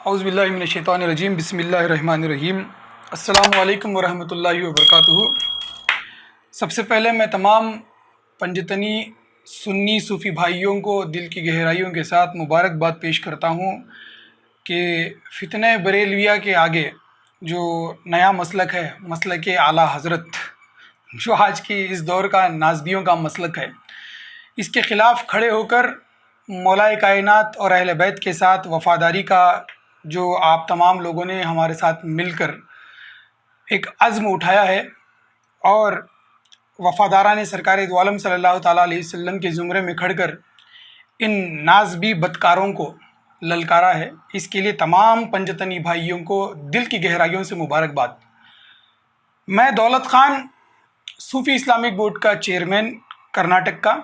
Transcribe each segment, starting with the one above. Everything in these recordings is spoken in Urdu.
اعوذ باللہ من الشیطان الرجیم، بسم اللہ الرحمن الرحیم۔ السلام علیکم ورحمۃ اللہ وبرکاتہ۔ سب سے پہلے میں تمام پنجتنی سنی صوفی بھائیوں کو دل کی گہرائیوں کے ساتھ مبارکباد پیش کرتا ہوں کہ فتنہ بریلویہ کے آگے جو نیا مسلک ہے، مسلک اعلیٰ حضرت، جو آج کی اس دور کا نازبیوں کا مسلک ہے، اس کے خلاف کھڑے ہو کر مولائے کائنات اور اہل بیت کے ساتھ وفاداری کا جو آپ تمام لوگوں نے ہمارے ساتھ مل کر ایک عزم اٹھایا ہے اور وفاداران سرکار دو عالم صلی اللہ تعالیٰ علیہ وسلم کے زمرے میں کھڑ کر ان نازبی بدکاروں کو للکارا ہے، اس کے لیے تمام پنجتنی بھائیوں کو دل کی گہرائیوں سے مبارکباد۔ میں دولت خان، صوفی اسلامک بورڈ کا چیئرمین کرناٹک کا،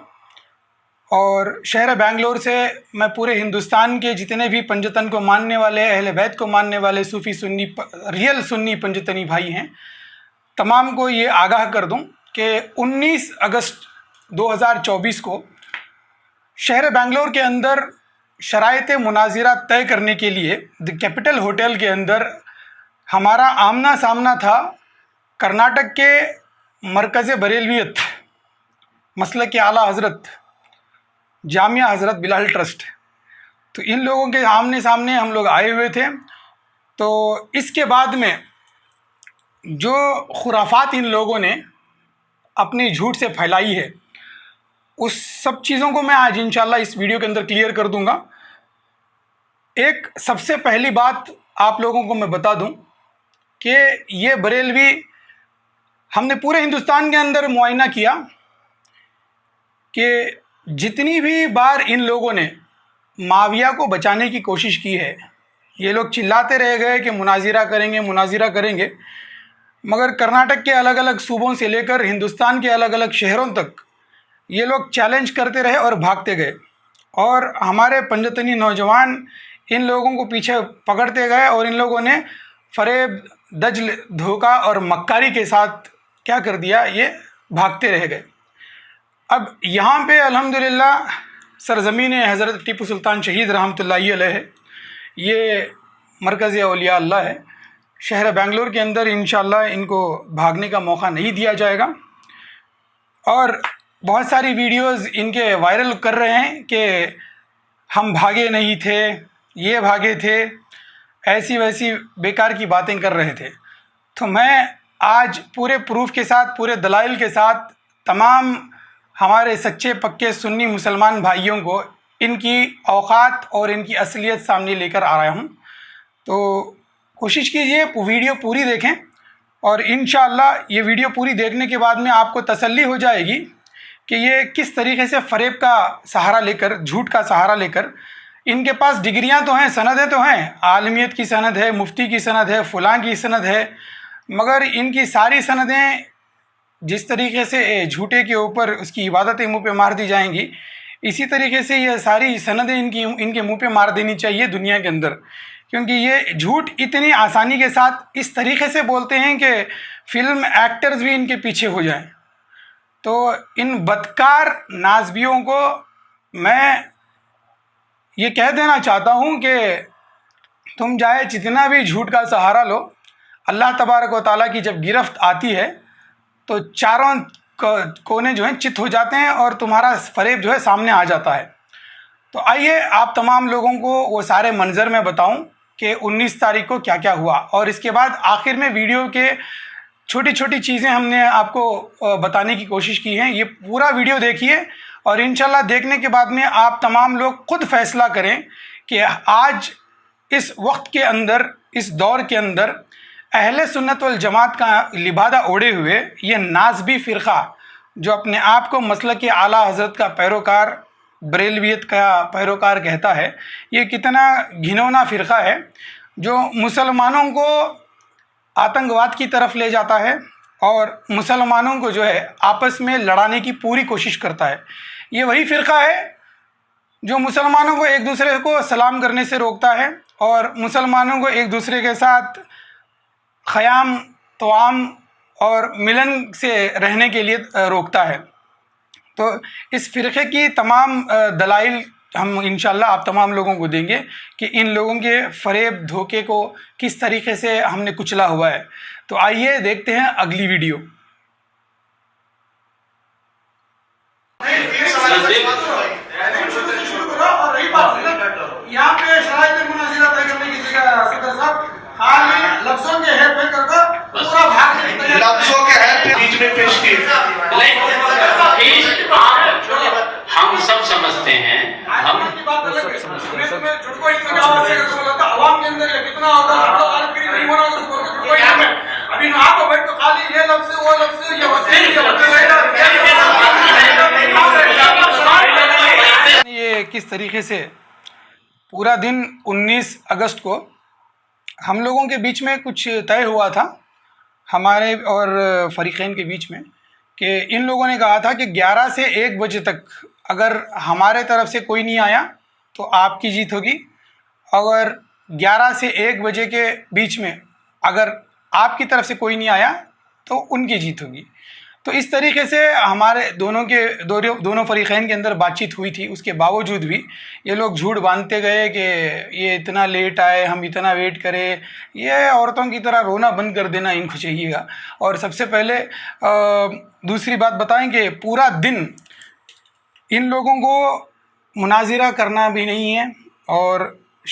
اور شہر بنگلور سے میں پورے ہندوستان کے جتنے بھی پنجتن کو ماننے والے، اہل بیت کو ماننے والے صوفی سنی ریئل سنی پنجتنی بھائی ہیں، تمام کو یہ آگاہ کر دوں کہ 19 اگست 2024 کو شہر بنگلور کے اندر شرائط مناظرہ طے کرنے کے لیے دی کیپٹل ہوٹل کے اندر ہمارا آمنا سامنا تھا کرناٹک کے مرکز بریلویت، مسلک اعلیٰ حضرت، جامعہ حضرت بلال ٹرسٹ۔ تو ان لوگوں کے آمنے سامنے ہم لوگ آئے ہوئے تھے۔ تو اس کے بعد میں جو خرافات ان لوگوں نے اپنی جھوٹ سے پھیلائی ہے، اس سب چیزوں کو میں آج انشاءاللہ اس ویڈیو کے اندر کلیئر کر دوں گا۔ ایک سب سے پہلی بات آپ لوگوں کو میں بتا دوں کہ یہ بریلوی ہم نے پورے ہندوستان کے اندر معائنہ کیا کہ جتنی بھی بار ان لوگوں نے معاویہ کو بچانے کی کوشش کی ہے، یہ لوگ چلاتے رہ گئے کہ مناظرہ کریں گے، مناظرہ کریں گے، مگر کرناٹک کے الگ الگ صوبوں سے لے کر ہندوستان کے الگ الگ شہروں تک یہ لوگ چیلنج کرتے رہے اور بھاگتے گئے، اور ہمارے پنجتنی نوجوان ان لوگوں کو پیچھے پکڑتے گئے اور ان لوگوں نے فریب، دجل، دھوکہ اور مکاری کے ساتھ کیا کر دیا، یہ بھاگتے رہ گئے۔ اب یہاں پہ الحمدللہ سرزمین حضرت ٹیپو سلطان شہید رحمۃ اللہ علیہ ہے، یہ مرکز اولیاء اللہ ہے۔ شہر بنگلور کے اندر انشاءاللہ ان کو بھاگنے کا موقع نہیں دیا جائے گا، اور بہت ساری ویڈیوز ان کے وائرل کر رہے ہیں کہ ہم بھاگے نہیں تھے، یہ بھاگے تھے، ایسی ویسی بیکار کی باتیں کر رہے تھے۔ تو میں آج پورے پروف کے ساتھ، پورے دلائل کے ساتھ تمام ہمارے سچے پکے سنی مسلمان بھائیوں کو ان کی اوقات اور ان کی اصلیت سامنے لے کر آ رہا ہوں۔ تو کوشش کیجئے ویڈیو پوری دیکھیں، اور انشاءاللہ یہ ویڈیو پوری دیکھنے کے بعد میں آپ کو تسلی ہو جائے گی کہ یہ کس طریقے سے فریب کا سہارا لے کر، جھوٹ کا سہارا لے کر، ان کے پاس ڈگریاں تو ہیں، سندیں تو ہیں، عالمیت کی سند ہے، مفتی کی سند ہے، فلاں کی سند ہے، مگر ان کی ساری سندیں جس طریقے سے جھوٹے کے اوپر اس کی عبادتیں منہ پہ مار دی جائیں گی، اسی طریقے سے یہ ساری سندیں ان کے منہ پہ مار دینی چاہیے دنیا کے اندر، کیونکہ یہ جھوٹ اتنی آسانی کے ساتھ اس طریقے سے بولتے ہیں کہ فلم ایکٹرز بھی ان کے پیچھے ہو جائیں۔ تو ان بدکار نازبیوں کو میں یہ کہہ دینا چاہتا ہوں کہ تم چاہے جتنا بھی جھوٹ کا سہارا لو، اللہ تبارک و تعالیٰ کی جب گرفت آتی ہے تو چاروں کونے جو ہیں چت ہو جاتے ہیں اور تمہارا فریب جو ہے سامنے آ جاتا ہے۔ تو آئیے آپ تمام لوگوں کو وہ سارے منظر میں بتاؤں کہ 19 تاریخ کو کیا کیا ہوا، اور اس کے بعد آخر میں ویڈیو کے چھوٹی چھوٹی چیزیں ہم نے آپ کو بتانے کی کوشش کی ہیں۔ یہ پورا ویڈیو دیکھیے، اور انشاءاللہ دیکھنے کے بعد میں آپ تمام لوگ خود فیصلہ کریں کہ آج اس وقت کے اندر، اس دور کے اندر، اہل سنت والجماعت کا لبادہ اوڑھے ہوئے یہ نازبی فرقہ جو اپنے آپ کو مسلک اعلیٰ حضرت کا پیروکار، بریلویت کا پیروکار کہتا ہے، یہ کتنا گھنونا فرقہ ہے جو مسلمانوں کو آتنکواد کی طرف لے جاتا ہے اور مسلمانوں کو جو ہے آپس میں لڑانے کی پوری کوشش کرتا ہے۔ یہ وہی فرقہ ہے جو مسلمانوں کو ایک دوسرے کو سلام کرنے سے روکتا ہے، اور مسلمانوں کو ایک دوسرے کے ساتھ خیام، توام اور ملن سے رہنے کے لیے روکتا ہے۔ تو اس فرقے کی تمام دلائل ہم انشاءاللہ آپ تمام لوگوں کو دیں گے کہ ان لوگوں کے فریب دھوکے کو کس طریقے سے ہم نے کچلا ہوا ہے۔ تو آئیے دیکھتے ہیں اگلی ویڈیو۔ یہاں پہ شرائط مناظرہ طے کرنے کی جگہ صدر صاحب خالی لفظوں کے ہیر پھیر کر کے پورا بھاگنے کی تیاری، لفظوں کے ہیر پھیر بیچ میں پیش کیے۔ ہم سب سمجھتے ہیں، ہم عوام کے اندر یہ کتنا ہوتا ہے، ہم لوگ عالم گیری نہیں ہونا ہوتا، ابھی نہ آپ بیٹھ تو خالی یہ لفظ وہ لفظ یہ کس طریقے سے پورا دن 19 اگست کو ہم لوگوں کے بیچ میں کچھ طے ہوا تھا، ہمارے اور فریقین کے بیچ میں، کہ ان لوگوں نے کہا تھا کہ 11 سے 1 بجے تک اگر ہمارے طرف سے کوئی نہیں آیا تو آپ کی جیت ہوگی، اگر 11 سے 1 بجے کے بیچ میں اگر آپ کی طرف سے کوئی نہیں آیا تو ان کی جیت ہوگی۔ تو اس طریقے سے ہمارے دونوں فریقین کے اندر بات چیت ہوئی تھی۔ اس کے باوجود بھی یہ لوگ جھوٹ باندھتے گئے کہ یہ اتنا لیٹ آئے، ہم اتنا ویٹ کرے۔ یہ عورتوں کی طرح رونا بند کر دینا ان کو چاہیے گا۔ اور سب سے پہلے دوسری بات بتائیں کہ پورا دن ان لوگوں کو مناظرہ کرنا بھی نہیں ہے، اور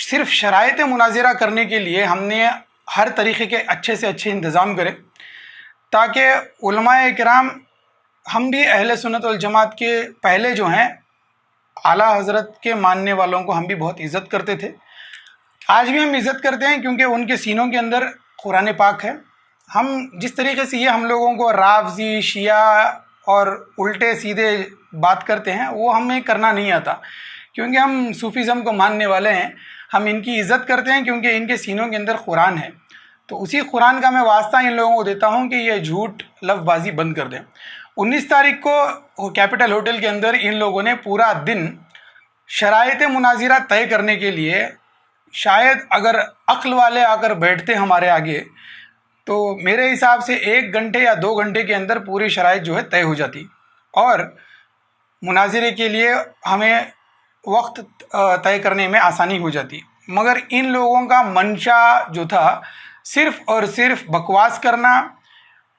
صرف شرائط مناظرہ کرنے کے لیے ہم نے ہر طریقے کے اچھے سے اچھے انتظام کرے تاکہ علماء کرام، ہم بھی اہل سنت والجماعت کے پہلے جو ہیں اعلیٰ حضرت کے ماننے والوں کو ہم بھی بہت عزت کرتے تھے، آج بھی ہم عزت کرتے ہیں کیونکہ ان کے سینوں کے اندر قرآن پاک ہے۔ ہم جس طریقے سے یہ ہم لوگوں کو رافضی، شیعہ اور الٹے سیدھے بات کرتے ہیں وہ ہمیں کرنا نہیں آتا، کیونکہ ہم صوفیزم کو ماننے والے ہیں۔ ہم ان کی عزت کرتے ہیں کیونکہ ان کے سینوں کے اندر قرآن ہے۔ تو اسی قرآن کا میں واسطہ ان لوگوں کو دیتا ہوں کہ یہ جھوٹ لفظ بازی بند کر دیں۔ 19 تاریخ کو کیپٹل ہوٹل کے اندر ان لوگوں نے پورا دن شرائط مناظرہ طے کرنے کے لیے، شاید اگر عقل والے آ کر بیٹھتے ہمارے آگے تو میرے حساب سے 1 گھنٹے یا 2 گھنٹے کے اندر پوری شرائط جو ہے طے ہو جاتی، اور مناظرے کے لیے ہمیں وقت طے کرنے میں آسانی ہو جاتی۔ مگر ان لوگوں کا منشا جو تھا صرف اور صرف بکواس کرنا،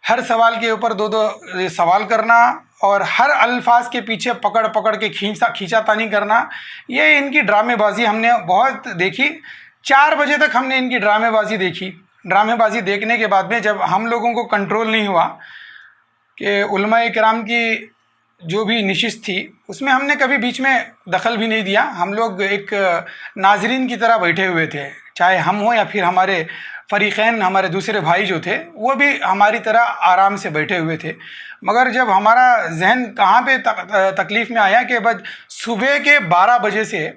ہر سوال کے اوپر 2 سوال کرنا، اور ہر الفاظ کے پیچھے پکڑ پکڑ کے کھینچا تانی کرنا، یہ ان کی ڈرامے بازی ہم نے بہت دیکھی۔ 4 بجے تک ہم نے ان کی ڈرامے بازی دیکھی۔ ڈرامے بازی دیکھنے کے بعد میں جب ہم لوگوں کو کنٹرول نہیں ہوا کہ علماء کرام کی جو بھی نشست تھی اس میں ہم نے کبھی بیچ میں دخل بھی نہیں دیا، ہم لوگ ایک ناظرین کی طرح بیٹھے ہوئے تھے، چاہے ہم ہوں یا پھر ہمارے فریقین، ہمارے دوسرے بھائی جو تھے وہ بھی ہماری طرح آرام سے بیٹھے ہوئے تھے۔ مگر جب ہمارا ذہن کہاں پہ تکلیف میں آیا کہ بس صبح کے 12 بجے سے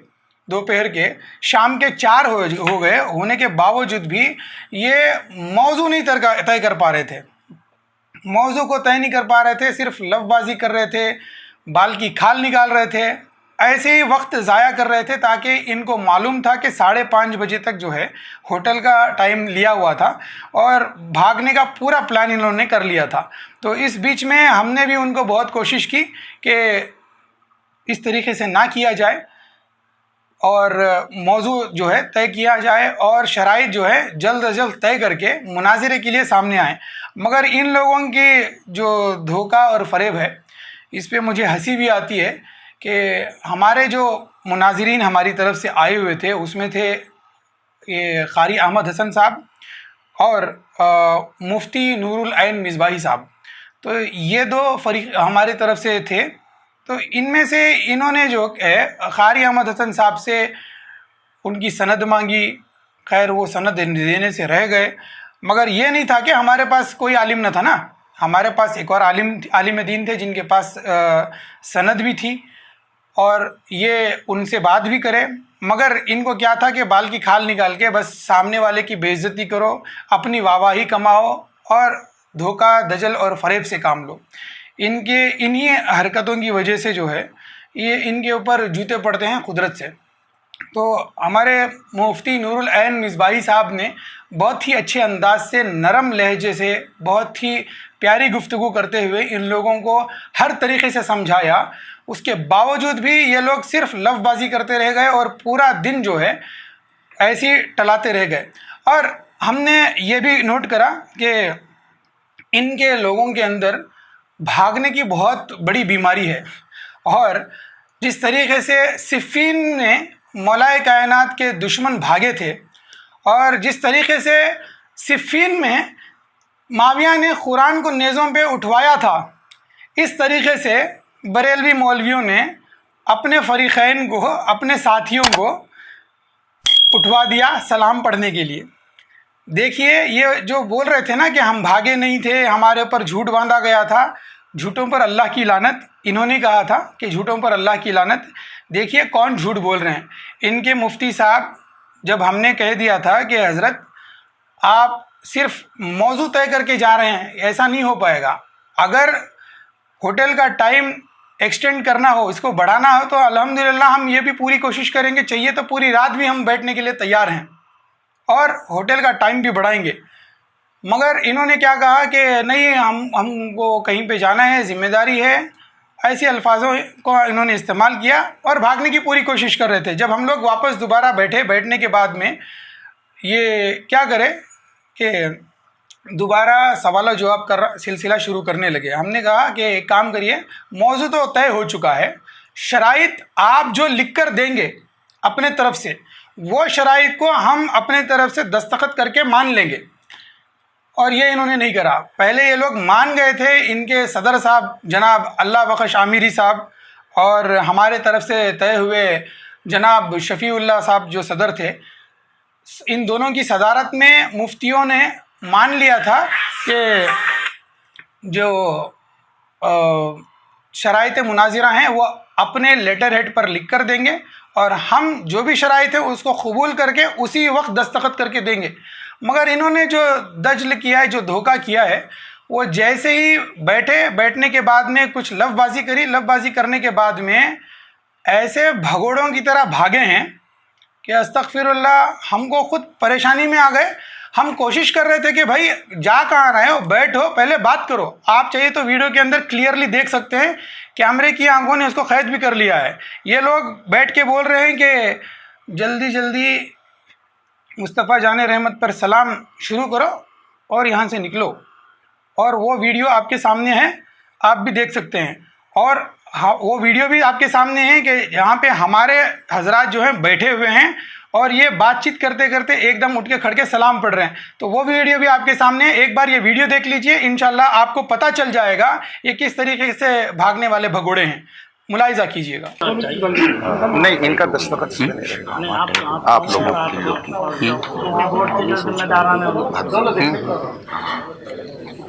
دوپہر کے شام کے 4 ہو گئے ہونے کے باوجود بھی یہ موضوع نہیں طے کر پا رہے تھے، موضوع کو طے نہیں کر پا رہے تھے، صرف لفظ بازی کر رہے تھے، بال کی کھال نکال رہے تھے، ایسے ہی وقت ضائع کر رہے تھے، تاکہ ان کو معلوم تھا کہ 5:30 بجے تک جو ہے ہوٹل کا ٹائم لیا ہوا تھا اور بھاگنے کا پورا پلان انہوں نے کر لیا تھا۔ تو اس بیچ میں ہم نے بھی ان کو بہت کوشش کی کہ اس طریقے سے نہ کیا جائے اور موضوع جو ہے طے کیا جائے اور شرائط جو ہے جلد از جلد طے کر کے مناظرے کے لیے سامنے آئیں۔ مگر ان لوگوں کی جو دھوکہ اور فریب ہے اس پہ مجھے ہنسی بھی آتی ہے کہ ہمارے جو مناظرین ہماری طرف سے آئے ہوئے تھے اس میں تھے یہ قاری احمد حسن صاحب اور مفتی نور العین مصباحی صاحب، تو یہ 2 فریق ہماری طرف سے تھے۔ تو ان میں سے انہوں نے جو ہے قاری احمد حسن صاحب سے ان کی سند مانگی، خیر وہ سند دینے سے رہ گئے، مگر یہ نہیں تھا کہ ہمارے پاس کوئی عالم نہ تھا نا، ہمارے پاس ایک اور عالم دین تھے جن کے پاس سند بھی تھی اور یہ ان سے بات بھی کرے، مگر ان کو کیا تھا کہ بال کی کھال نکال کے بس سامنے والے کی بے عزتی کرو، اپنی واہواہی کماؤ اور دھوکہ دجل اور فریب سے کام لو۔ انہی حرکتوں کی وجہ سے جو ہے یہ ان کے اوپر جوتے پڑتے ہیں قدرت سے۔ تو ہمارے مفتی نور العین مصباحی صاحب نے بہت ہی اچھے انداز سے، نرم لہجے سے، بہت ہی پیاری گفتگو کرتے ہوئے ان لوگوں کو ہر طریقے سے سمجھایا، اس کے باوجود بھی یہ لوگ صرف لفظ بازی کرتے رہ گئے اور پورا دن جو ہے ایسے ہی ٹلاتے رہ گئے۔ اور ہم نے یہ بھی نوٹ کرا کہ ان کے لوگوں کے اندر بھاگنے کی بہت بڑی بیماری ہے، اور جس طریقے سے صفین نے مولائے کائنات کے دشمن بھاگے تھے، اور جس طریقے سے صفین میں معاویہ نے قرآن کو نیزوں پہ اٹھوایا تھا، اس طریقے سے بریلوی مولویوں نے اپنے فریقین کو، اپنے ساتھیوں کو اٹھوا دیا سلام پڑھنے کے لیے۔ دیکھیے یہ جو بول رہے تھے نا کہ ہم بھاگے نہیں تھے، ہمارے اوپر جھوٹ باندھا گیا تھا، جھوٹوں پر اللہ کی لعنت، انہوں نے کہا تھا کہ جھوٹوں پر اللہ کی لعنت۔ دیکھیے کون جھوٹ بول رہے ہیں۔ ان کے مفتی صاحب جب ہم نے کہہ دیا تھا کہ حضرت آپ صرف موضوع طے کر کے جا رہے ہیں، ایسا نہیں ہو پائے گا، اگر ہوٹل کا ٹائم ایکسٹینڈ کرنا ہو، اس کو بڑھانا ہو، تو الحمدللہ ہم یہ بھی پوری کوشش کریں گے، چاہیے تو پوری رات بھی ہم بیٹھنے کے لیے تیار ہیں اور ہوٹل کا ٹائم بھی بڑھائیں گے۔ مگر انہوں نے کیا کہا کہ نہیں، ہم کو کہیں پہ جانا ہے، ذمہ داری ہے، ایسے الفاظوں کو انہوں نے استعمال کیا اور بھاگنے کی پوری کوشش کر رہے تھے۔ جب ہم لوگ واپس دوبارہ بیٹھنے کے بعد میں یہ کیا کرے کہ دوبارہ سوال و جواب سلسلہ شروع کرنے لگے۔ ہم نے کہا کہ ایک کام کریے، موضوع تو طے ہو چکا ہے، شرائط آپ جو لکھ کر دیں گے اپنے طرف سے، وہ شرائط کو ہم اپنے طرف سے دستخط کر کے مان لیں گے۔ اور یہ انہوں نے نہیں کرا۔ پہلے یہ لوگ مان گئے تھے، ان کے صدر صاحب جناب اللہ بخش عامری صاحب اور ہمارے طرف سے طے ہوئے جناب شفیع اللہ صاحب جو صدر تھے، ان دونوں کی صدارت میں مفتیوں نے مان لیا تھا کہ جو شرائط مناظرہ ہیں وہ اپنے لیٹر ہیڈ پر لکھ کر دیں گے، اور ہم جو بھی شرائط ہیں اس کو قبول کر کے اسی وقت دستخط کر کے دیں گے۔ مگر انہوں نے جو دجل کیا ہے، جو دھوکہ کیا ہے، وہ جیسے ہی بیٹھنے کے بعد میں کچھ لفظ بازی کری، لفظ بازی کرنے کے بعد میں ایسے بھگوڑوں کی طرح بھاگے ہیں کہ استغفر اللہ، ہم کو خود پریشانی میں آ گئے۔ ہم کوشش کر رہے تھے کہ بھائی جا کہاں رہے ہو، بیٹھو، پہلے بات کرو۔ آپ چاہیے تو ویڈیو کے اندر کلیئرلی دیکھ سکتے ہیں، کیمرے کی آنکھوں نے اس کو قید بھی کر لیا ہے۔ یہ لوگ بیٹھ کے بول رہے ہیں کہ جلدی جلدی مصطفیٰ جان رحمت پر سلام شروع کرو اور یہاں سے نکلو۔ اور وہ ویڈیو آپ کے سامنے ہے، آپ بھی دیکھ سکتے ہیں، اور وہ ویڈیو بھی آپ کے سامنے ہے کہ یہاں پہ ہمارے حضرات جو ہیں بیٹھے ہوئے ہیں اور یہ بات چیت کرتے کرتے ایک دم اٹھ کے کھڑ کے سلام پڑھ رہے ہیں۔ تو وہ ویڈیو بھی آپ کے سامنے ہے، ایک بار یہ ویڈیو دیکھ لیجئے، انشاءاللہ آپ کو پتہ چل جائے گا یہ کس طریقے سے بھاگنے والے بھگوڑے ہیں۔ ملاحظہ کیجئے گا۔ نہیں، ان کا دستخط اس میں نہیں رہے گا، آپ لوگوں کی۔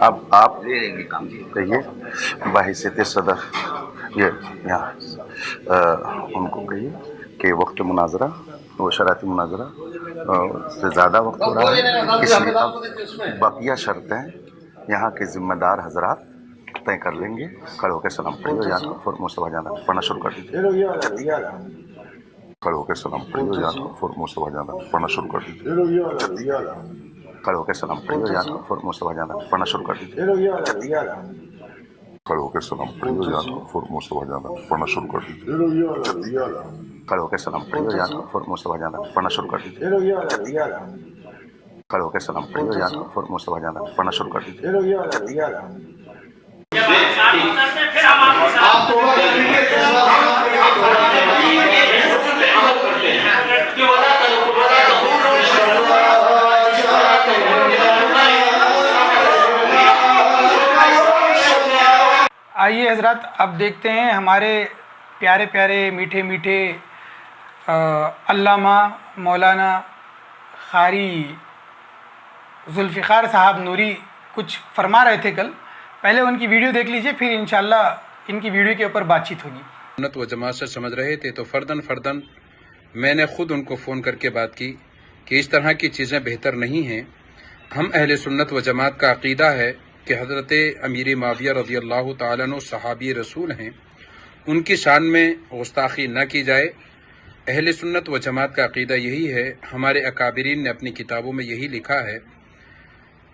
اب آپ کہیے بحیثیت صدر، یہ یہاں ان کو کہیے کہ وقت مناظرہ، وہ شرائط مناظرہ سے زیادہ وقت ہو رہا ہے، اس لیے اب بقیہ شرطیں یہاں کے ذمہ دار حضرات طے کر لیں گے۔ کھڑے ہو کے سلام پڑھیے، یا تو مصطفیٰ جانا پڑھنا شروع کر دیجیے۔ کھڑے ہو کے سلام پڑھیے، یا تو مصطفیٰ جانا پڑھنا شروع کر دیجیے۔ کھڑے ہو کے سلام پڑھیے، یا تو مصطفیٰ جانا پڑھنا شروع کر دیجیے۔ کھڑے ہو کے سلام پڑھیے، یا تو مصطفیٰ جانا پڑھنا شروع کر دیجیے۔ کھڑے ہو کے سلام پڑھیے، یا تو مصطفیٰ جانا پڑھنا شروع کر دیجیے۔ کھڑے ہو کے سلام پڑھیے، یا تو مصطفیٰ جانا پڑھنا شروع کر دیجیے۔ آئیے حضرات، اب دیکھتے ہیں ہمارے پیارے پیارے میٹھے میٹھے علامہ مولانا قاری ذوالفقار صاحب نوری کچھ فرما رہے تھے کل۔ پہلے ان کی ویڈیو دیکھ لیجئے، پھر انشاءاللہ ان کی ویڈیو کے اوپر بات چیت ہوگی۔ سنت و جماعت سے سمجھ رہے تھے تو فرداً میں نے خود ان کو فون کر کے بات کی کہ اس طرح کی چیزیں بہتر نہیں ہیں۔ ہم اہل سنت و جماعت کا عقیدہ ہے کہ حضرت امیر معاویہ رضی اللہ تعالیٰ عنہ صحابی رسول ہیں، ان کی شان میں گستاخی نہ کی جائے۔ اہل سنت و جماعت کا عقیدہ یہی ہے، ہمارے اکابرین نے اپنی کتابوں میں یہی لکھا ہے،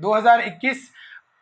2021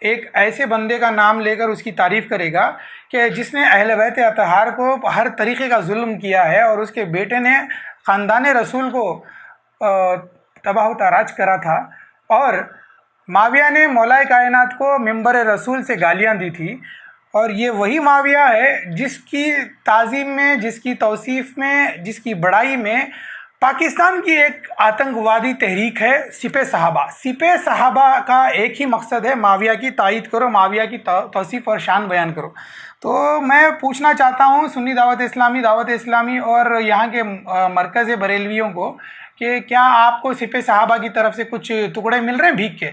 ایک ایسے بندے کا نام لے کر اس کی تعریف کرے گا کہ جس نے اہل بیت اطہار کو ہر طریقے کا ظلم کیا ہے اور اس کے بیٹے نے خاندان رسول کو تباہ و تاراج کرا تھا، اور معاویہ نے مولائے کائنات کو منبر رسول سے گالیاں دی تھی، اور یہ وہی معاویہ ہے جس کی تعظیم میں، جس کی توصیف میں، جس کی بڑائی میں پاکستان کی ایک آتنکوادی تحریک ہے سپہ صحابہ۔ سپہ صحابہ کا ایک ہی مقصد ہے، معاویہ کی تائید کرو، معاویہ کی توصیف اور شان بیان کرو۔ تو میں پوچھنا چاہتا ہوں سنی دعوت اسلامی اور یہاں کے مرکز بریلویوں کو کہ کیا آپ کو سپہ صحابہ کی طرف سے کچھ ٹکڑے مل رہے ہیں بھیک کے،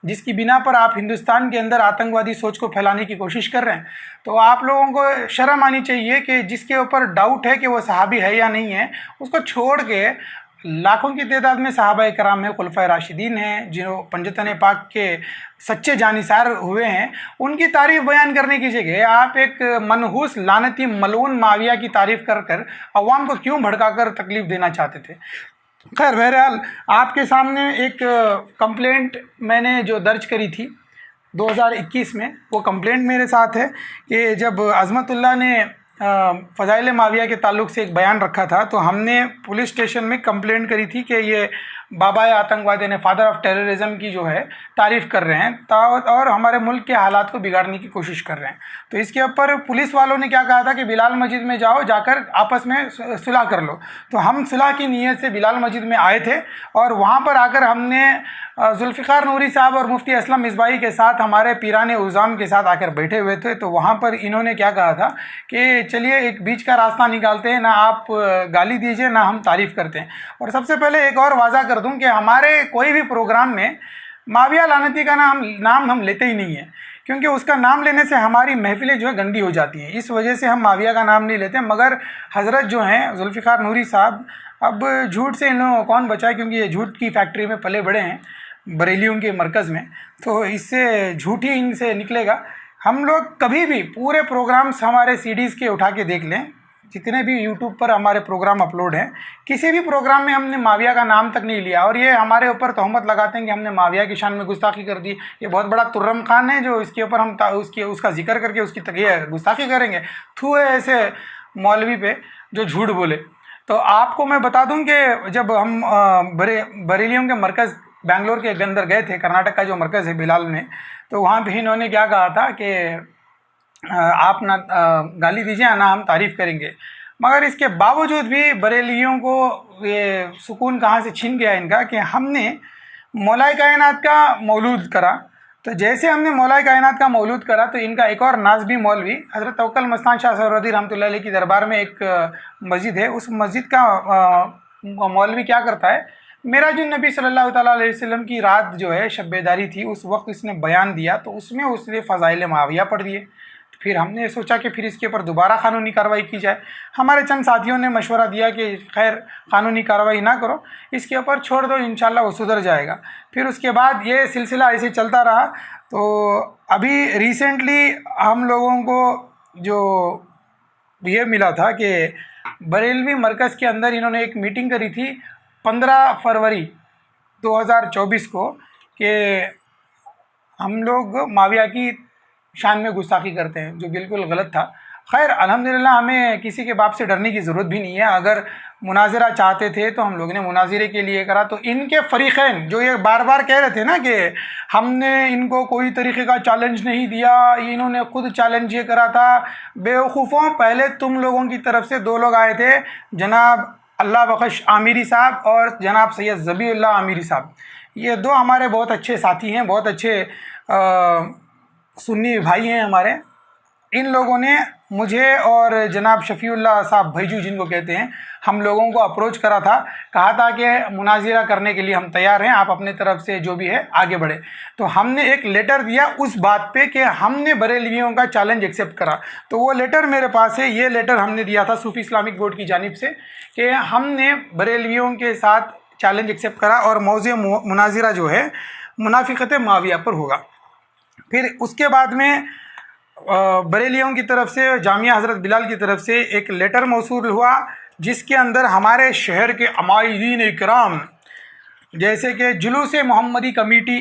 جس کی بنا پر آپ ہندوستان کے اندر آتنکوادی سوچ کو پھیلانے کی کوشش کر رہے ہیں؟ تو آپ لوگوں کو شرم آنی چاہیے کہ جس کے اوپر ڈاؤٹ ہے کہ وہ صحابی ہے یا نہیں ہے، اس کو چھوڑ کے لاکھوں کی تعداد میں صحابہ کرام ہیں، خلفائے راشدین ہیں، جو پنجتن پاک کے سچے جانثار ہوئے ہیں، ان کی تعریف بیان کرنے کی جگہ آپ ایک منحوس لعنتی ملعون معاویہ کی تعریف کر کر عوام کو کیوں بھڑکا کر تکلیف دینا چاہتے تھے؟ خیر، بہرحال آپ کے سامنے ایک کمپلینٹ میں نے جو درج کری تھی 2021 میں، وہ کمپلینٹ میرے ساتھ ہے کہ جب عظمت اللہ نے فضائل معاویہ کے تعلق سے ایک بیان رکھا تھا تو ہم نے پولیس اسٹیشن میں کمپلینٹ کری تھی کہ یہ بابا آتنکواد یعنی فادر آف ٹیررزم کی جو ہے تعریف کر رہے ہیں اور ہمارے ملک کے حالات کو بگاڑنے کی کوشش کر رہے ہیں۔ تو اس کے اوپر پولیس والوں نے کیا کہا تھا کہ بلال مسجد میں جاؤ، جا کر آپس میں صلح کر لو۔ تو ہم صلح کی نیت سے بلال مسجد میں آئے تھے، اور وہاں پر آ کر ہم نے ذوالفقار نوری صاحب اور مفتی اسلم مصباحی کے ساتھ ہمارے پیران عظام کے ساتھ آ کر بیٹھے ہوئے تھے۔ تو وہاں پر انہوں نے کیا کہا تھا کہ چلیے ایک بیچ کا راستہ نکالتے ہیں، نہ آپ گالی دیجئے نہ ہم تعریف کرتے ہیں۔ اور سب سے پہلے ایک اور واضح کر دوں کہ ہمارے کوئی بھی پروگرام میں معاویہ لعنتی کا نام ہم لیتے ہی نہیں ہیں، کیونکہ اس کا نام لینے سے ہماری محفلیں جو ہے گندی ہو جاتی ہیں، اس وجہ سے ہم معاویہ کا نام نہیں لیتے۔ مگر حضرت جو ہیں ذوالفقار نوری صاحب، اب جھوٹ سے ان لوگوں کو کون بچائے، کیونکہ یہ جھوٹ کی فیکٹری میں پلے بڑے ہیں بریلیوں کے مرکز میں، تو اس سے جھوٹ ہی ان سے نکلے گا۔ ہم لوگ کبھی بھی پورے پروگرامز ہمارے CDs کے اٹھا کے دیکھ لیں، جتنے بھی یوٹیوب پر ہمارے پروگرام اپلوڈ ہیں، کسی بھی پروگرام میں ہم نے معاویہ کا نام تک نہیں لیا، اور یہ ہمارے اوپر تہمت لگاتے ہیں کہ ہم نے معاویہ کی شان میں گستاخی کر دی۔ یہ بہت بڑا ترم خان ہے جو اس کے اوپر ہم اس کا ذکر کر کے اس کی گستاخی کریں گے۔ تھو ہے ایسے مولوی پہ جو جھوٹ بولے۔ تو آپ کو میں بتا دوں کہ جب ہم بریلیوں کے مرکز بنگلور کے اندر گئے تھے، کرناٹک کا جو مرکز ہے بلال میں، تو وہاں پہ انہوں نے کیا کہا تھا کہ آپ نہ گالی دیجیے نہ ہم تعریف کریں گے۔ مگر اس کے باوجود بھی بریلیوں کو یہ سکون کہاں سے چھین گیا ان کا کہ ہم نے مولائے کائنات کا مولود کرا۔ تو جیسے ہم نے مولائے کائنات کا مولود کرا تو ان کا ایک اور نازبی مولوی حضرت توکل مستان شاہ سہروردی رحمۃ اللہ علیہ کی دربار میں ایک مسجد ہے، اس مسجد کا مولوی کیا کرتا ہے، معراج النبی صلی اللہ تعالیٰ علیہ وسلم کی رات جو ہے شب بیداری تھی، اس وقت اس نے بیان دیا تو اس میں اس نے فضائل معاویہ پڑھ دیے۔ پھر ہم نے سوچا کہ پھر اس کے اوپر دوبارہ قانونی کارروائی کی جائے۔ ہمارے چند ساتھیوں نے مشورہ دیا کہ خیر قانونی کارروائی نہ کرو، اس کے اوپر چھوڑ دو، انشاءاللہ وہ سدھر جائے گا۔ پھر اس کے بعد یہ سلسلہ ایسے چلتا رہا۔ تو ابھی ریسنٹلی ہم لوگوں کو جو یہ ملا تھا کہ بریلوی مرکز کے اندر انہوں نے ایک میٹنگ کری تھی 15 فروری 2024 کو کہ ہم لوگ معاویہ کی شان میں گستاخی کرتے ہیں، جو بالکل غلط تھا۔ خیر الحمدللہ ہمیں کسی کے باپ سے ڈرنے کی ضرورت بھی نہیں ہے۔ اگر مناظرہ چاہتے تھے تو ہم لوگوں نے مناظرے کے لیے کرا۔ تو ان کے فریقین جو یہ بار بار کہہ رہے تھے نا کہ ہم نے ان کو کوئی طریقے کا چیلنج نہیں دیا، انہوں نے خود چیلنج یہ کرا تھا، بیوقوفوں، پہلے تم لوگوں کی طرف سے 2 لوگ آئے تھے، جناب اللہ بخش عامری صاحب اور جناب سید ذبیح اللہ عامری صاحب۔ یہ 2 ہمارے بہت اچھے ساتھی ہیں، بہت اچھے سنی بھائی ہیں ہمارے۔ ان لوگوں نے مجھے اور جناب شفیع اللہ صاحب بھیجو جن کو کہتے ہیں، ہم لوگوں کو اپروچ کرا تھا، کہا تھا کہ مناظرہ کرنے کے لیے ہم تیار ہیں، آپ اپنے طرف سے جو بھی ہے آگے بڑھے۔ تو ہم نے ایک لیٹر دیا اس بات پہ کہ ہم نے بریلویوں کا چیلنج ایکسیپٹ کرا۔ تو وہ لیٹر میرے پاس ہے، یہ لیٹر ہم نے دیا تھا صوفی اسلامک بورڈ کی جانب سے کہ ہم نے بریلویوں کے ساتھ چیلنج ایکسیپٹ کرا اور موضوع مناظرہ جو ہے منافقت معاویہ پر ہوگا۔ پھر اس کے بعد میں بریلیوں کی طرف سے جامعہ حضرت بلال کی طرف سے ایک لیٹر موصول ہوا، جس کے اندر ہمارے شہر کے عمائدین اکرام جیسے کہ جلوس محمدی کمیٹی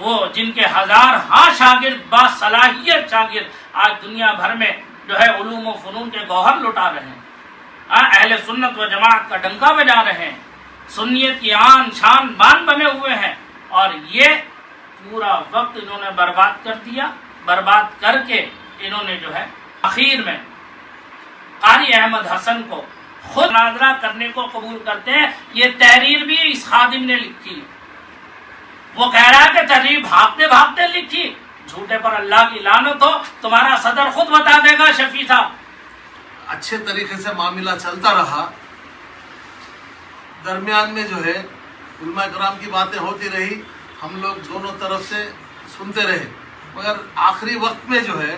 وہ جن کے ہزار شاگرد باصلاحیت شاگرد آج دنیا بھر میں جو ہے علوم و فنون کے گوہر لٹا رہے ہیں، اہل سنت و جماعت کا ڈنکا بجا رہے ہیں، سنیت کی آن شان بان بنے ہوئے ہیں، اور یہ پورا وقت انہوں نے برباد کر دیا۔ برباد کر کے انہوں نے جو ہے اخیر میں قاری احمد حسن کو خود مناظرہ کرنے کو قبول کرتے ہیں۔ یہ تحریر بھی اس خادم نے لکھی، وہ کہہ رہا ہے کہ تحریر بھاگتے بھاگتے لکھی، جھوٹے پر اللہ کی لعنت ہو، تمہارا صدر خود بتا دے گا شفیع صاحب۔ اچھے طریقے سے معاملہ چلتا رہا، درمیان میں جو ہے علماء کرام کی باتیں ہوتی رہی، ہم لوگ دونوں طرف سے سنتے رہے، مگر آخری وقت میں جو ہے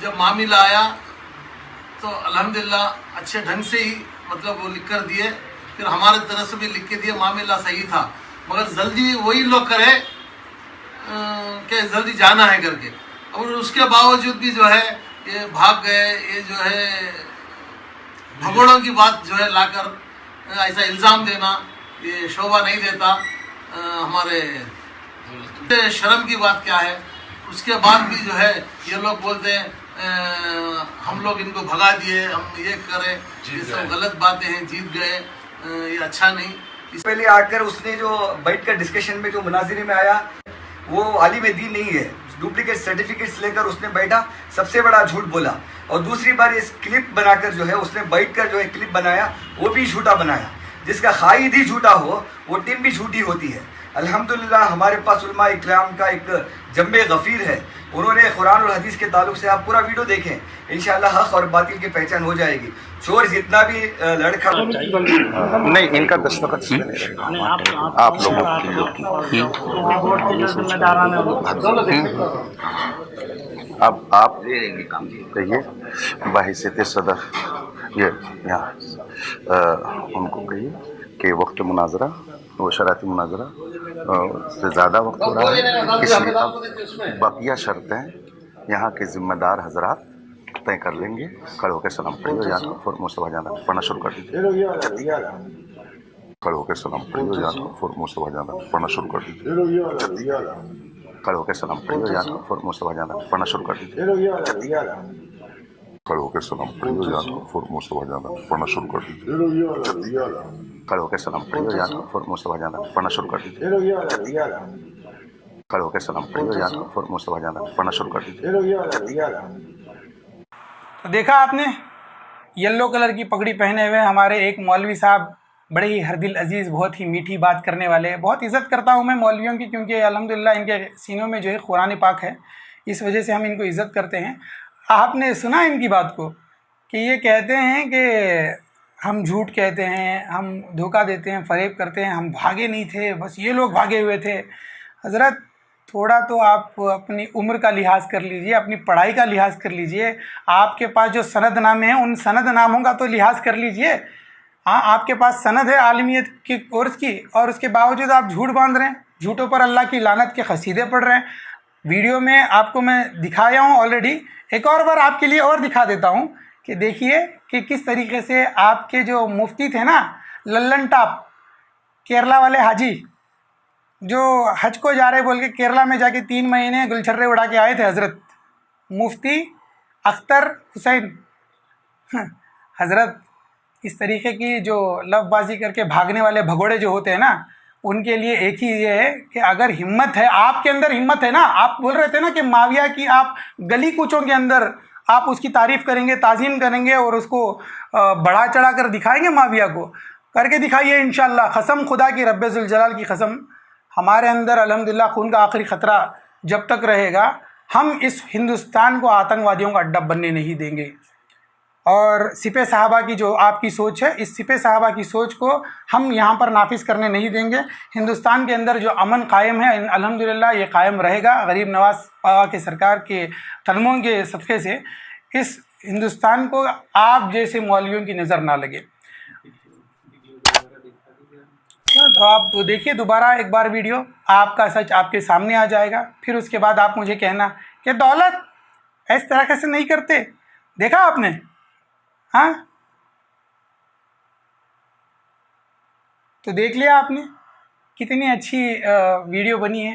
جب معاملہ آیا تو الحمدللہ اچھے ڈھنگ سے ہی مطلب وہ لکھ کر دیے، پھر ہمارے طرف سے بھی لکھ کے دیے، معاملہ صحیح تھا، مگر جلدی وہی لوگ کرے کہ جلدی جانا ہے کر کے، اور اس کے باوجود بھی جو ہے یہ بھاگ گئے۔ یہ جو ہے بھگوڑوں کی بات جو ہے لا کر ایسا الزام دینا یہ شعبہ نہیں دیتا، ہمارے شرم کی بات کیا ہے۔ اس کے بعد بھی جو ہے یہ لوگ بولتے ہیں ہم لوگ ان کو بھگا دیے، ہم یہ کرے، یہ سب غلط باتیں ہیں، جیت گئے، یہ اچھا نہیں۔ پہلے آ کر اس نے جو بیٹھ کر ڈسکشن میں جو مناظرے میں آیا وہ عالم دین نہیں ہے، ڈپلیکیٹ سرٹیفکیٹس لے کر اس نے بیٹھا، سب سے بڑا جھوٹ بولا، اور دوسری بار اس کلپ بنا کر جو ہے اس نے بیٹھ کر جو ہے کلپ بنایا وہ بھی جھوٹا بنایا۔ جس کا قائد ہی جھوٹا ہو وہ ٹیم بھی جھوٹی ہوتی ہے۔ الحمدللہ ہمارے پاس علماء اکرام کا ایک جنب غفیر ہے، انہوں نے قرآن اور حدیث کے تعلق سے آپ پورا ویڈیو دیکھیں، انشاءاللہ حق اور باطل کی پہچان ہو جائے گی۔ چور جتنا بھی لڑکا نہیں، ان کا دستخط سے نہیں رہے گا، آپ لوگوں اب آپ کہیے بحیثیت صدر یہ یہاں ان کو کہیے کہ وقت مناظرہ وہ شرعی مناظرہ سے زیادہ وقت ہو رہا ہے، اس لیے اب بقیہ شرطیں یہاں کے ذمہ دار حضرات طے کر لیں گے۔ کھڑے ہو کے سلام پڑھیے، یا فور منہ سے بجانا پڑھنا شروع کر دیجیے۔ کھڑے ہو کے سلام پڑھیے، یا فور منہ سے بجانا پڑھنا شروع کر دیجیے۔ کھڑے ہو کے سلام پڑھیے، یا فور منہ سے بجانا پڑھنا شروع کر دیجیے۔ کھڑے ہو کے سلام پڑھیے، یا فور منہ سے بجانا پڑھنا شروع کر دیجیے۔ کھڑے ہو کے سلام پڑھیے، یا فور منہ سے بجانا پڑھنا شروع کر دیجیے۔ کھڑے ہو کے سلام پڑھیے، یا فور منہ سے بجانا پڑھنا شروع کر دیجیے۔ تو دیکھا آپ نے، یلو کلر کی پگڑی پہنے ہوئے ہمارے ایک مولوی صاحب، بڑے ہی ہر دل عزیز، بہت ہی میٹھی بات کرنے والے، بہت عزت کرتا ہوں میں مولویوں کی، کیونکہ الحمدللہ ان کے سینوں میں جو ہے قرآن پاک ہے، اس وجہ سے ہم ان کو عزت کرتے ہیں۔ آپ نے سنا ان کی بات کو کہ یہ کہتے ہیں کہ ہم جھوٹ کہتے ہیں، ہم دھوکہ دیتے ہیں، فریب کرتے ہیں، ہم بھاگے نہیں تھے، بس یہ لوگ بھاگے ہوئے تھے۔ حضرت تھوڑا تو آپ اپنی عمر کا لحاظ کر لیجئے، اپنی پڑھائی کا لحاظ کر لیجئے، آپ کے پاس جو سند نامے ہیں ان سند ناموں کا تو لحاظ کر لیجئے۔ ہاں، آپ کے پاس سند ہے عالمیت کی کورس کی، اور اس کے باوجود آپ جھوٹ باندھ رہے ہیں، جھوٹوں پر اللہ کی لعنت کے قصیدے پڑھ رہے ہیں۔ ویڈیو میں آپ کو میں دکھایا ہوں آلریڈی، ایک اور بار آپ کے لیے اور دکھا دیتا ہوں کہ دیکھیے کہ کس طریقے سے آپ کے جو مفتی تھے نا، للن ٹاپ کیرلا والے حاجی، جو حج کو جا رہے بول کے کیرلا میں جا کے 3 مہینے گلچھرے اڑا کے آئے تھے، حضرت مفتی اختر حسین، حضرت اس طریقے کی جو لف بازی کر کے بھاگنے والے بھگوڑے جو ہوتے ہیں نا، ان کے لیے ایک ہی یہ ہے کہ اگر ہمت ہے، آپ کے اندر ہمت ہے نا، آپ بول رہے تھے نا کہ معاویہ کی آپ گلی کوچوں کے اندر آپ اس کی تعریف کریں گے، تعظیم کریں گے، اور اس کو بڑھا چڑھا کر دکھائیں گے، معاویہ کو کر کے دکھائیے انشاءاللہ، قسم خدا کی، رب ذوالجلال کی قسم، ہمارے اندر الحمدللہ خون کا آخری خطرہ جب تک رہے گا، ہم اس ہندوستان کو آتنکوادیوں کا اڈہ بننے نہیں دیں گے۔ اور سپہ صحابہ کی جو آپ کی سوچ ہے، اس سپہ صحابہ کی سوچ کو ہم یہاں پر نافذ کرنے نہیں دیں گے۔ ہندوستان کے اندر جو امن قائم ہے الحمدللہ یہ قائم رہے گا، غریب نواز آقا کے سرکار کے قدموں کے صدقے سے اس ہندوستان کو آپ جیسے مولویوں کی نظر نہ لگے۔ تو آپ دیکھیے دوبارہ ایک بار ویڈیو، آپ کا سچ آپ کے سامنے آ جائے گا، پھر اس کے بعد آپ مجھے کہنا کہ دولت اس طرح سے نہیں کرتے۔ دیکھا آپ نے؟ ہاں، تو دیکھ لیا آپ نے کتنی اچھی ویڈیو بنی ہے،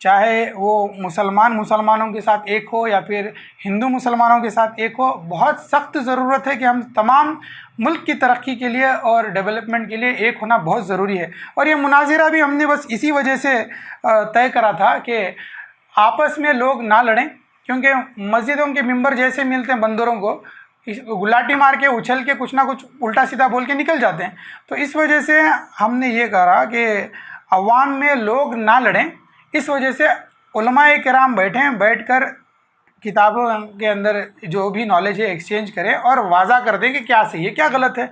چاہے وہ مسلمانوں کے ساتھ ایک ہو یا پھر ہندو مسلمانوں کے ساتھ ایک ہو، بہت سخت ضرورت ہے کہ ہم تمام ملک کی ترقی کے لیے اور ڈیولپمنٹ کے لیے ایک ہونا بہت ضروری ہے۔ اور یہ مناظرہ بھی ہم نے بس اسی وجہ سے طے کرا تھا کہ آپس میں لوگ نہ لڑیں، کیونکہ مسجدوں کے ممبر جیسے ملتے ہیں بندروں کو، گلاٹی مار کے اچھل کے کچھ نہ کچھ الٹا سیدھا بول کے نکل جاتے ہیں۔ تو اس وجہ سے ہم نے یہ کہا کہ عوام میں لوگ نہ لڑیں، اس وجہ سے علماء کرام بیٹھ کر کتابوں کے اندر جو بھی نالج ہے ایکسچینج کریں اور واضح کر دیں کہ کیا صحیح ہے کیا غلط ہے۔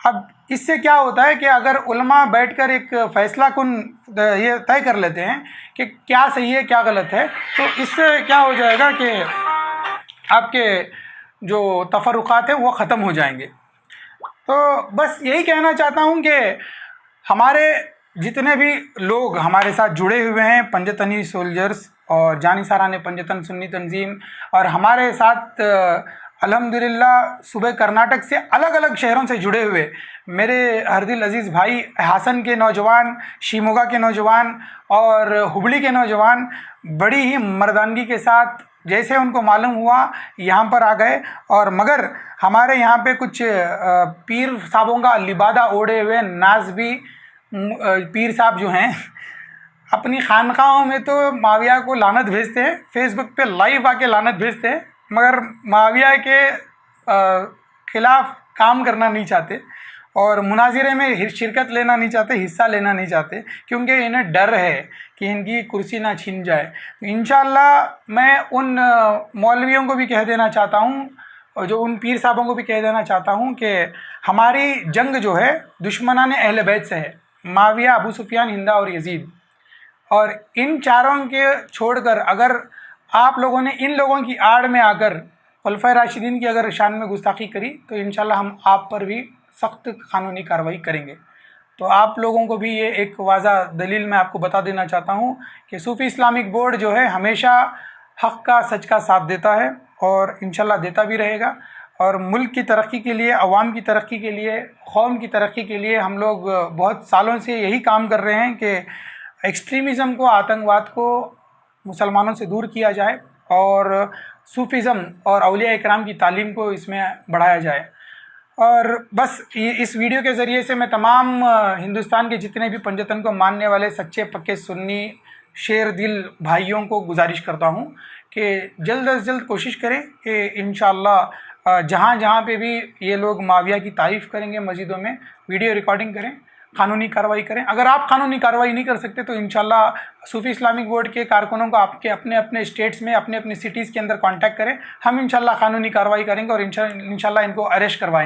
اب اس سے کیا ہوتا ہے کہ اگر علماء بیٹھ کر ایک فیصلہ کن یہ طے کر لیتے ہیں کہ کیا صحیح ہے کیا غلط ہے، تو اس سے کیا ہو جائے گا کہ آپ کے جو تفرقات ہیں وہ ختم ہو جائیں گے۔ تو بس یہی کہنا چاہتا ہوں کہ ہمارے جتنے بھی لوگ ہمارے ساتھ جڑے ہوئے ہیں، پنجتنی سولجرز اور جانثاران پنجتن سنی تنظیم، اور ہمارے ساتھ الحمدللہ صوبے کرناٹک سے الگ الگ شہروں سے جڑے ہوئے میرے ہر دل عزیز بھائی ہاسن کے نوجوان، شیموگا کے نوجوان اور ہبلی کے نوجوان بڑی ہی مردانگی کے ساتھ جیسے ان کو معلوم ہوا یہاں پر آ گئے، اور مگر ہمارے یہاں پہ کچھ پیر صاحبوں کا لبادہ اوڑھے ہوئے نازبی پیر صاحب جو ہیں اپنی خانقاہوں میں تو معاویہ کو لعنت بھیجتے ہیں، فیس بک پہ لائیو آ کے لعنت بھیجتے ہیں، مگر معاویہ کے خلاف کام کرنا نہیں چاہتے اور مناظرے میں شرکت لینا نہیں چاہتے، حصہ لینا نہیں چاہتے، کیونکہ انہیں ڈر ہے کہ ان کی کرسی نہ چھین جائے۔ انشاءاللہ میں ان مولویوں کو بھی کہہ دینا چاہتا ہوں اور جو ان پیر صاحبوں کو بھی کہہ دینا چاہتا ہوں کہ ہماری جنگ جو ہے دشمنان اہل بیت سے ہے، معاویہ، ابو سفیان، ہندہ اور یزید، اور ان چاروں کے چھوڑ کر اگر آپ لوگوں نے ان لوگوں کی آڑ میں آ کر خلفائے راشدین کی اگر شان میں گستاخی کری تو انشاءاللہ ہم آپ پر بھی سخت قانونی کارروائی کریں گے۔ تو آپ لوگوں کو بھی یہ ایک واضح دلیل میں آپ کو بتا دینا چاہتا ہوں کہ صوفی اسلامک بورڈ جو ہے ہمیشہ حق کا، سچ کا ساتھ دیتا ہے اور انشاءاللہ دیتا بھی رہے گا، اور ملک کی ترقی کے لیے، عوام کی ترقی کے لیے، قوم کی ترقی کے لیے ہم لوگ بہت سالوں سے یہی کام کر رہے ہیں کہ ایکسٹریمزم کو، آتنکواد کو مسلمانوں سے دور کیا جائے اور صوفیزم اور اولیاء اکرام کی تعلیم کو اس میں بڑھایا جائے۔ اور بس اس ویڈیو کے ذریعے سے میں تمام ہندوستان کے جتنے بھی پنجتن کو ماننے والے سچے پکے سنی شیر دل بھائیوں کو گزارش کرتا ہوں کہ جلد از جلد کوشش کریں کہ انشاءاللہ جہاں جہاں پہ بھی یہ لوگ معاویہ کی تعریف کریں گے مسجدوں میں ویڈیو ریکارڈنگ کریں، قانونی کارروائی کریں۔ اگر آپ قانونی کارروائی نہیں کر سکتے تو انشاءاللہ صوفی اسلامک بورڈ کے کارکنوں کو آپ کے اپنے اپنے اسٹیٹس میں، اپنے اپنے سٹیز کے اندر کانٹیکٹ کریں، ہم انشاءاللہ قانونی کارروائی کریں گے اور انشاءاللہ ان کو اریسٹ کروائیں گے۔